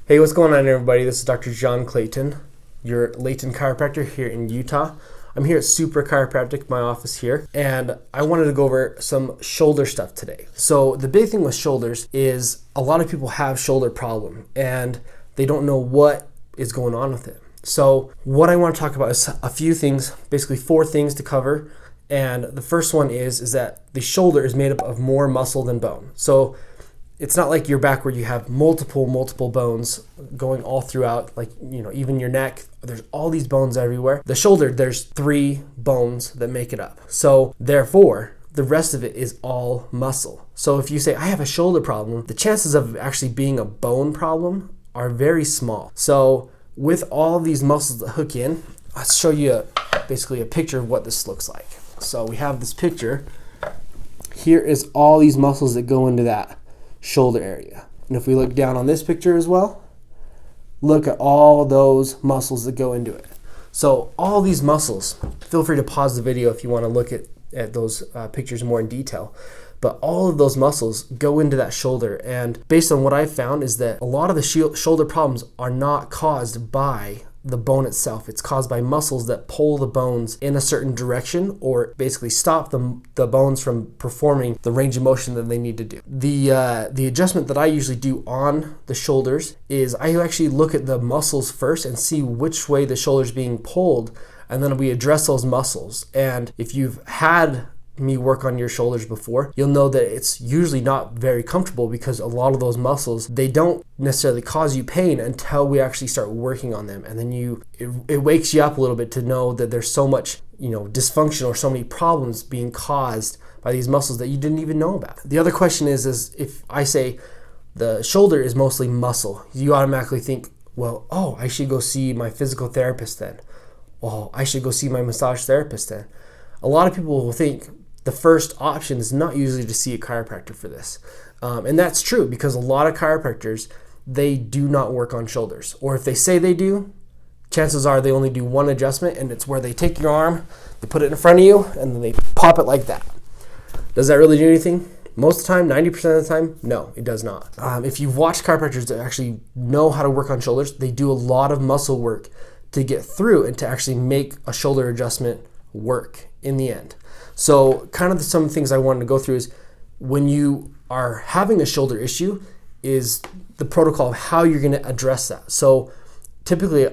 Hey, what's going on, everybody? This is Dr. John Clayton, your Layton chiropractor here in Utah. I'm here at SUPRA CHIROPRACTIC, my office here, and I wanted to go over some shoulder stuff today. So the big thing with shoulders is a lot of people have shoulder problem and they don't know what is going on with it. So what I want to talk about is a few things, basically 4 things to cover. And the first one is that the shoulder is made up of more muscle than bone. So it's not like your back where you have multiple bones going all throughout, like, even your neck, there's all these bones everywhere. The shoulder, there's 3 bones that make it up. So therefore, the rest of it is all muscle. So if you say, I have a shoulder problem, the chances of actually being a bone problem are very small. So with all these muscles that hook in, I'll show you basically a picture of what this looks like. So we have this picture. Here is all these muscles that go into that shoulder area. And if we look down on this picture as well, look at all those muscles that go into it. So all these muscles, feel free to pause the video if you want to look at those pictures more in detail. But all of those muscles go into that shoulder. And based on what I've found is that a lot of the shoulder problems are not caused by the bone itself. It's caused by muscles that pull the bones in a certain direction or basically stop the bones from performing the range of motion that they need to do. The adjustment that I usually do on the shoulders is I actually look at the muscles first and see which way the shoulder is being pulled, and then we address those muscles. And if you've had me work on your shoulders before, you'll know that it's usually not very comfortable because a lot of those muscles, they don't necessarily cause you pain until we actually start working on them. And then it wakes you up a little bit to know that there's so much, dysfunction or so many problems being caused by these muscles that you didn't even know about. The other question is if I say the shoulder is mostly muscle, you automatically think, well, I should go see my physical therapist then. Well, I should go see my massage therapist then. A lot of people will think the first option is not usually to see a chiropractor for this. And that's true because a lot of chiropractors, they do not work on shoulders. Or if they say they do, chances are they only do one adjustment, and it's where they take your arm, they put it in front of you, and then they pop it like that. Does that really do anything? Most of the time, 90% of the time, no, it does not. If you've watched chiropractors that actually know how to work on shoulders, they do a lot of muscle work to get through and to actually make a shoulder adjustment work in the end. So kind of some things I wanted to go through is when you are having a shoulder issue is the protocol of how you're going to address that. So typically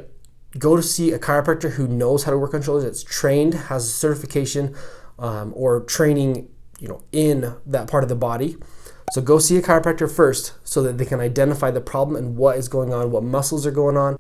go to see a chiropractor who knows how to work on shoulders, that's trained, has a certification or training in that part of the body. So go see a chiropractor first so that they can identify the problem and what is going on, what muscles are going on,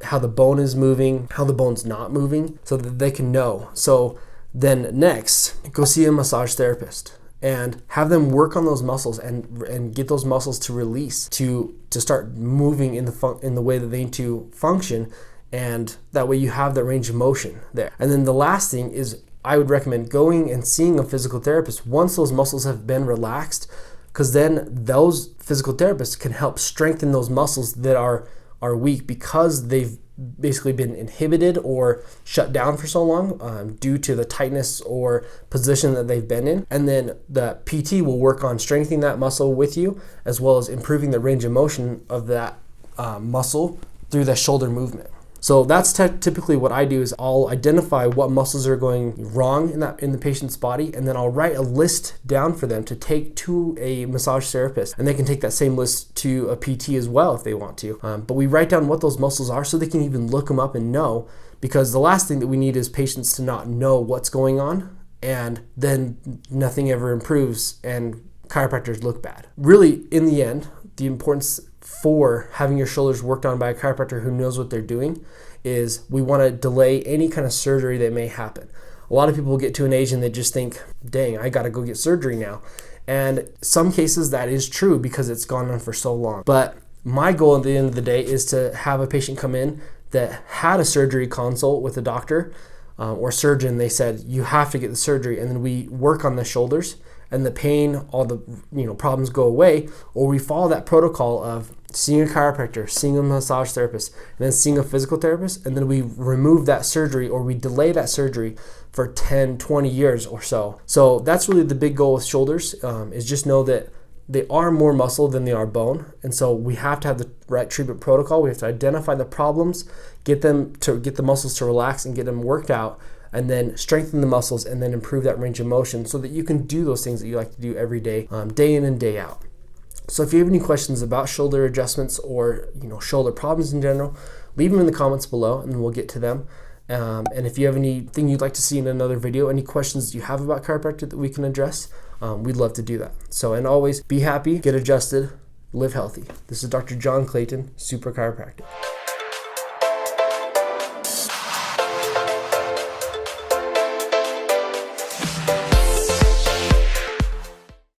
how the bone is moving, how the bone's not moving, so that they can know. So then next, go see a massage therapist and have them work on those muscles and get those muscles to release, to start moving in the way that they need to function, and that way you have that range of motion there. And then the last thing is I would recommend going and seeing a physical therapist once those muscles have been relaxed, because then those physical therapists can help strengthen those muscles that are weak because they've basically been inhibited or shut down for so long due to the tightness or position that they've been in. And then the PT will work on strengthening that muscle with you, as well as improving the range of motion of that muscle through the shoulder movement. So that's typically what I do is I'll identify what muscles are going wrong in the patient's body, and then I'll write a list down for them to take to a massage therapist, and they can take that same list to a PT as well if they want to. But we write down what those muscles are so they can even look them up and know, because the last thing that we need is patients to not know what's going on, and then nothing ever improves and chiropractors look bad. Really, in the end, the importance for having your shoulders worked on by a chiropractor who knows what they're doing is we want to delay any kind of surgery that may happen. A lot of people get to an age and they just think, dang, I got to go get surgery now. And some cases that is true because it's gone on for so long. But my goal at the end of the day is to have a patient come in that had a surgery consult with a doctor or surgeon. They said, you have to get the surgery, and then we work on the shoulders and the pain, all the problems go away, or we follow that protocol of seeing a chiropractor, seeing a massage therapist, and then seeing a physical therapist, and then we remove that surgery or we delay that surgery for 10, 20 years or so. So that's really the big goal with shoulders, is just know that they are more muscle than they are bone. And so we have to have the right treatment protocol. We have to identify the problems, get the muscles to relax and get them worked out, and then strengthen the muscles and then improve that range of motion so that you can do those things that you like to do every day, day in and day out. So if you have any questions about shoulder adjustments or shoulder problems in general, leave them in the comments below and we'll get to them. And if you have anything you'd like to see in another video, any questions you have about chiropractic that we can address, we'd love to do that. So, and always be happy, get adjusted, live healthy. This is Dr. John Clayton, Supra Chiropractic.